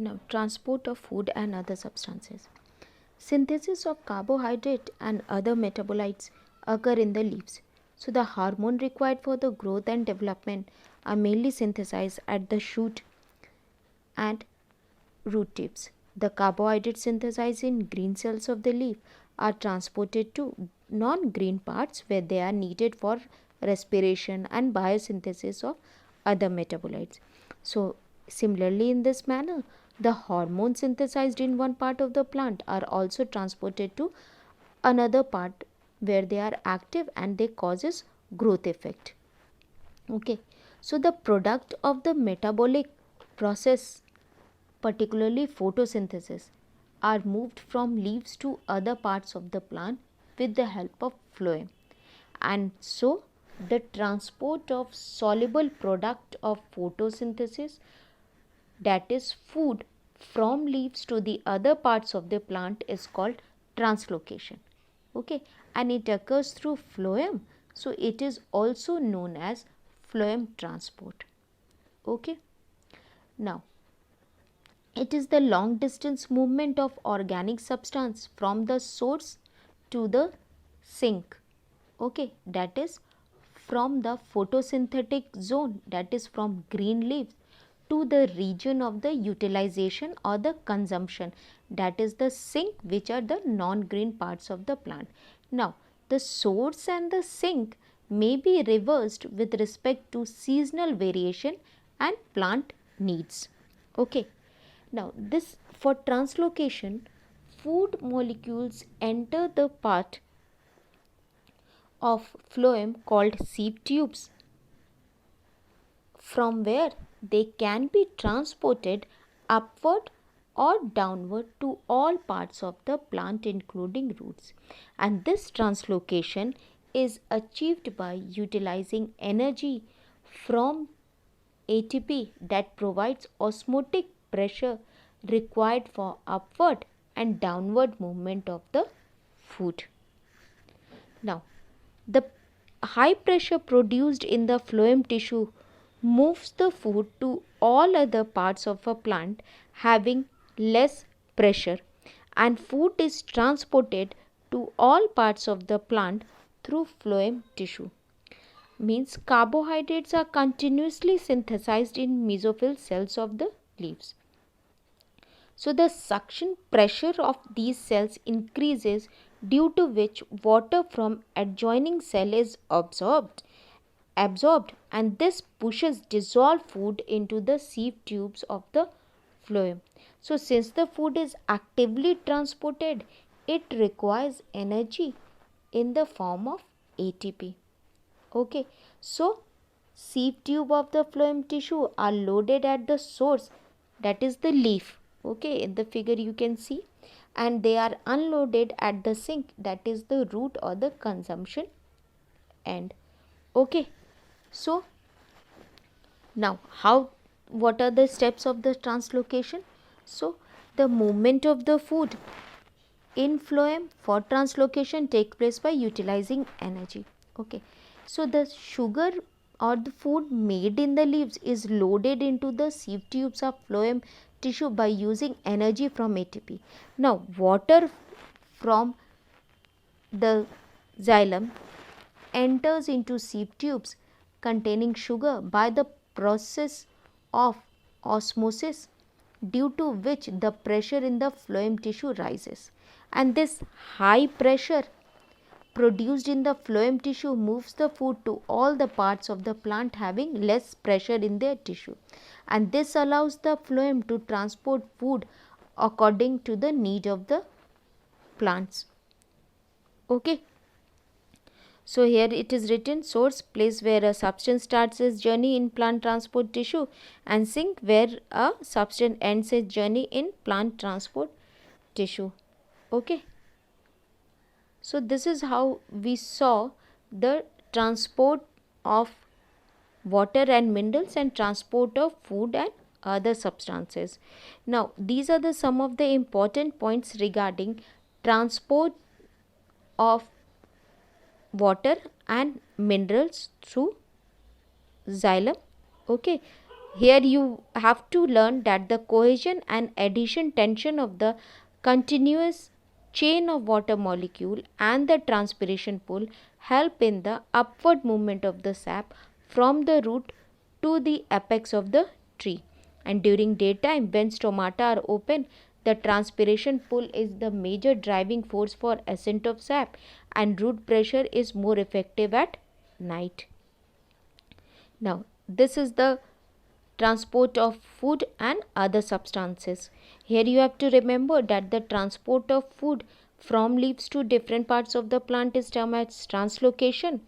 Now, transport of food and other substances. Synthesis of carbohydrate and other metabolites occur in the leaves. So, the hormone required for the growth and development are mainly synthesized at the shoot and root tips. The carbohydrates synthesized in green cells of the leaf are transported to non-green parts where they are needed for respiration and biosynthesis of other metabolites. So, similarly, in this manner, the hormones synthesized in one part of the plant are also transported to another part where they are active and they causes growth effect. Okay, so the product of the metabolic process, particularly photosynthesis, are moved from leaves to other parts of the plant with the help of phloem. And so the transport of soluble product of photosynthesis, that is food, from leaves to the other parts of the plant is called translocation. Okay, and it occurs through phloem, so it is also known as phloem transport. Okay, now it is the long distance movement of organic substance from the source to the sink. Okay, that is from the photosynthetic zone, that is from green leaves, to the region of the utilization or the consumption, that is the sink, which are the non-green parts of the plant. Now, the source and the sink may be reversed with respect to seasonal variation and plant needs. Okay. Now, this for translocation, food molecules enter the part of phloem called seed tubes, from where they can be transported upward or downward to all parts of the plant including roots. And this translocation is achieved by utilizing energy from ATP that provides osmotic pressure required for upward and downward movement of the food. Now, the high pressure produced in the phloem tissue moves the food to all other parts of a plant having less pressure, and food is transported to all parts of the plant through phloem tissue. Means carbohydrates are continuously synthesized in mesophyll cells of the leaves. So the suction pressure of these cells increases, due to which water from adjoining cell is absorbed, and this pushes dissolved food into the sieve tubes of the phloem. So since the food is actively transported, it requires energy in the form of ATP. Okay, so sieve tube of the phloem tissue are loaded at the source, that is the leaf. Okay, in the figure you can see, and they are unloaded at the sink, that is the root or the consumption end. Okay, so now what are the steps of the translocation? So the movement of the food in phloem for translocation takes place by utilizing energy. Okay, so the sugar or the food made in the leaves is loaded into the sieve tubes of phloem tissue by using energy from ATP. Now, water from the xylem enters into sieve tubes containing sugar by the process of osmosis, due to which the pressure in the phloem tissue rises, and this high pressure produced in the phloem tissue moves the food to all the parts of the plant having less pressure in their tissue, and this allows the phloem to transport food according to the need of the plants. Okay, so here it is written: source, place where a substance starts its journey in plant transport tissue, and sink, where a substance ends its journey in plant transport tissue. Okay, so this is how we saw the transport of water and minerals and transport of food and other substances. Now these are the some of the important points regarding transport of water and minerals through xylem. Okay, Here you have to learn that the cohesion and adhesion tension of the continuous chain of water molecule and the transpiration pull help in the upward movement of the sap from the root to the apex of the tree. And during daytime, when stomata are open, the transpiration pull is the major driving force for ascent of sap, and root pressure is more effective at night. Now, this is the transport of food and other substances. Here you have to remember that the transport of food from leaves to different parts of the plant is termed as translocation.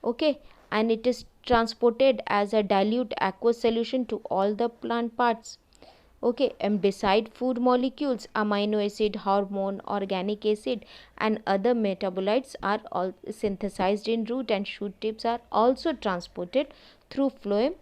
Okay, and it is transported as a dilute aqueous solution to all the plant parts. Okay, and beside food molecules, amino acid, hormone, organic acid, and other metabolites are all synthesized in root and shoot tips are also transported through phloem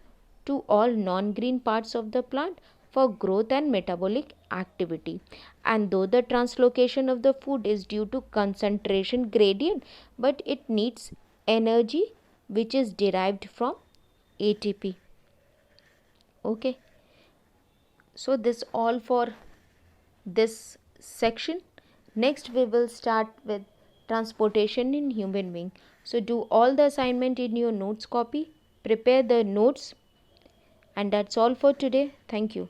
to all non-green parts of the plant for growth and metabolic activity. And though the translocation of the food is due to concentration gradient, but it needs energy which is derived from ATP. Okay, so this all for this section. Next we will start with transportation in human being. So do all the assignment in your notes copy, prepare the notes, and that's all for today. Thank you.